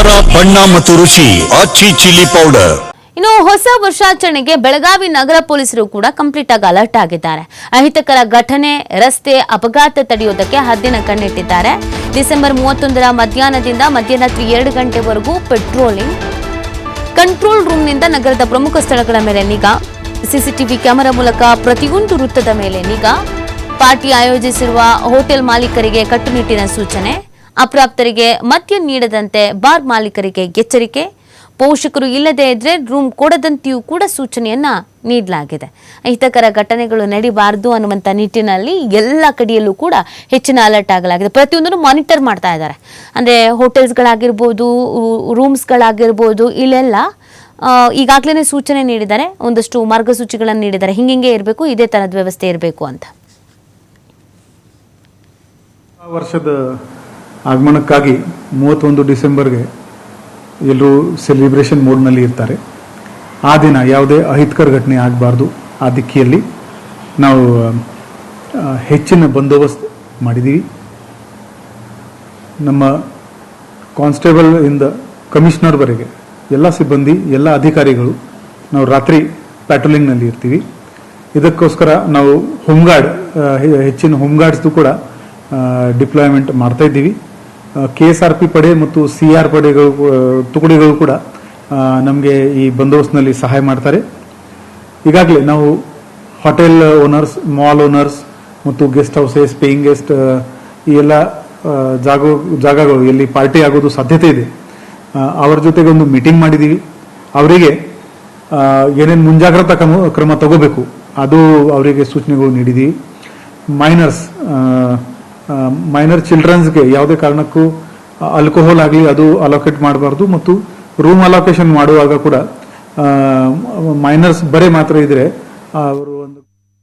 ಖಾರ ಬಣ್ಣ ಮತ್ತು ರುಚಿ ಆಚಿ ಚಿಲ್ಲಿ ಪೌಡರ್. ಇನ್ನು ಹೊಸ ವರ್ಷಾಚರಣೆಗೆ ಬೆಳಗಾವಿ ನಗರ ಪೊಲೀಸರು ಕೂಡ ಕಂಪ್ಲೀಟ್ ಆಗಿ ಅಲರ್ಟ್ ಆಗಿದ್ದಾರೆ. ಅಹಿತಕರ ಘಟನೆ, ರಸ್ತೆ ಅಪಘಾತ ತಡೆಯುವುದಕ್ಕೆ ಹದ್ದಿನ ಕಣ್ಣಿಟ್ಟಿದ್ದಾರೆ. ಡಿಸೆಂಬರ್ 31ರ ಮಧ್ಯಾಹ್ನದಿಂದ ಮಧ್ಯರಾತ್ರಿ 2 ಗಂಟೆವರೆಗೂ ಪೆಟ್ರೋಲಿಂಗ್, ಕಂಟ್ರೋಲ್ ರೂಮ್ನಿಂದ ನಗರದ ಪ್ರಮುಖ ಸ್ಥಳಗಳ ಮೇಲೆ ನಿಗಾ, ಸಿಸಿಟಿವಿ ಕ್ಯಾಮೆರಾ ಮೂಲಕ ಪ್ರತಿಯೊಂದು ವೃತ್ತದ ಮೇಲೆ ನಿಗಾ, ಪಾರ್ಟಿ ಆಯೋಜಿಸಿರುವ ಹೋಟೆಲ್ ಮಾಲೀಕರಿಗೆ ಕಟ್ಟುನಿಟ್ಟಿನ ಸೂಚನೆ, ಅಪ್ರಾಪ್ತರಿಗೆ ಮದ್ಯ ನೀಡದಂತೆ ಬಾರ್ ಮಾಲೀಕರಿಗೆ ಎಚ್ಚರಿಕೆ, ಪೋಷಕರು ಇಲ್ಲದೇ ಇದ್ರೆ ರೂಮ್ ಕೊಡದಂತೆಯೂ ಕೂಡ ಸೂಚನೆಯನ್ನ ನೀಡಲಾಗಿದೆ. ಅಹಿತಕರ ಘಟನೆಗಳು ನಡೀಬಾರದು ಅನ್ನುವಂಥ ನಿಟ್ಟಿನಲ್ಲಿ ಎಲ್ಲ ಕಡೆಯಲ್ಲೂ ಕೂಡ ಹೆಚ್ಚಿನ ಅಲರ್ಟ್ ಆಗಲಾಗಿದೆ. ಪ್ರತಿಯೊಂದನ್ನು ಮಾನಿಟರ್ ಮಾಡ್ತಾ ಇದ್ದಾರೆ. ಅಂದರೆ ಹೋಟೆಲ್ಸ್ಗಳಾಗಿರ್ಬೋದು, ರೂಮ್ಸ್ಗಳಾಗಿರ್ಬೋದು, ಇಲ್ಲೆಲ್ಲ ಈಗಾಗಲೇ ಸೂಚನೆ ನೀಡಿದ್ದಾರೆ, ಒಂದಷ್ಟು ಮಾರ್ಗಸೂಚಿಗಳನ್ನು ನೀಡಿದ್ದಾರೆ. ಹಿಂಗೆ ಇರಬೇಕು, ಇದೇ ಥರದ ವ್ಯವಸ್ಥೆ ಇರಬೇಕು ಅಂತ. ವರ್ಷದ ಆಗಮನಕ್ಕಾಗಿ 31 ಡಿಸೆಂಬರ್ಗೆ ಎಲ್ಲರೂ ಸೆಲಿಬ್ರೇಷನ್ ಮೋಡ್ನಲ್ಲಿ ಇರ್ತಾರೆ. ಆ ದಿನ ಯಾವುದೇ ಅಹಿತಕರ ಘಟನೆ ಆಗಬಾರ್ದು. ಆ ದಿಕ್ಕಿಯಲ್ಲಿ ನಾವು ಹೆಚ್ಚಿನ ಬಂದೋಬಸ್ತ್ ಮಾಡಿದ್ದೀವಿ. ನಮ್ಮ ಕಾನ್ಸ್ಟೇಬಲ್ ಇಂದ ಕಮಿಷನರ್ವರೆಗೆ ಎಲ್ಲ ಸಿಬ್ಬಂದಿ, ಎಲ್ಲ ಅಧಿಕಾರಿಗಳು ನಾವು ರಾತ್ರಿ ಪ್ಯಾಟ್ರೋಲಿಂಗ್ನಲ್ಲಿ ಇರ್ತೀವಿ. ಇದಕ್ಕೋಸ್ಕರ ನಾವು ಹೋಮ್ಗಾರ್ಡ್, ಹೆಚ್ಚಿನ ಹೋಮ್ಗಾರ್ಡ್ಸ್ದು ಕೂಡ ಡಿಪ್ಲಾಯ್ಮೆಂಟ್ ಮಾಡ್ತಾ ಇದ್ದೀವಿ. KSRP ಪಡೆ ಮತ್ತು CR ಪಡೆಗಳು ತುಕಡಿಗಳು ಕೂಡ ನಮಗೆ ಈ ಬಂದೋಬಸ್ತ್ನಲ್ಲಿ ಸಹಾಯ ಮಾಡ್ತಾರೆ. ಈಗಾಗಲೇ ನಾವು ಹೋಟೆಲ್ ಓನರ್ಸ್, ಮಾಲ್ ಓನರ್ಸ್ ಮತ್ತು ಗೆಸ್ಟ್ ಹೌಸಸ್, ಪೇಯಿಂಗ್ ಗೆಸ್ಟ್, ಈ ಎಲ್ಲ ಜಾಗಗಳು ಎಲ್ಲಿ ಪಾರ್ಟಿ ಆಗೋದು ಸಾಧ್ಯತೆ ಇದೆ, ಅವರ ಜೊತೆಗೆ ಒಂದು ಮೀಟಿಂಗ್ ಮಾಡಿದ್ದೀವಿ. ಅವರಿಗೆ ಏನೇನು ಮುಂಜಾಗ್ರತಾ ಕ್ರಮ ತಗೋಬೇಕು ಅದು ಅವರಿಗೆ ಸೂಚನೆಗಳು ನೀಡಿದ್ದೀವಿ. ಮೈನರ್ ಚಿಲ್ಡ್ರನ್ಸ್ಗೆ ಯಾವುದೇ ಕಾರಣಕ್ಕೂ ಆಲ್ಕೋಹಾಲ್ ಆಗಲಿ ಅದು ಅಲೋಕೇಟ್ ಮಾಡಬಾರ್ದು. ಮತ್ತು ರೂಮ್ ಅಲೋಕೇಶನ್ ಮಾಡುವಾಗ ಕೂಡ ಮೈನರ್ಸ್ ಬರೇ ಮಾತ್ರ ಇದ್ರೆ ಅವರು ಒಂದು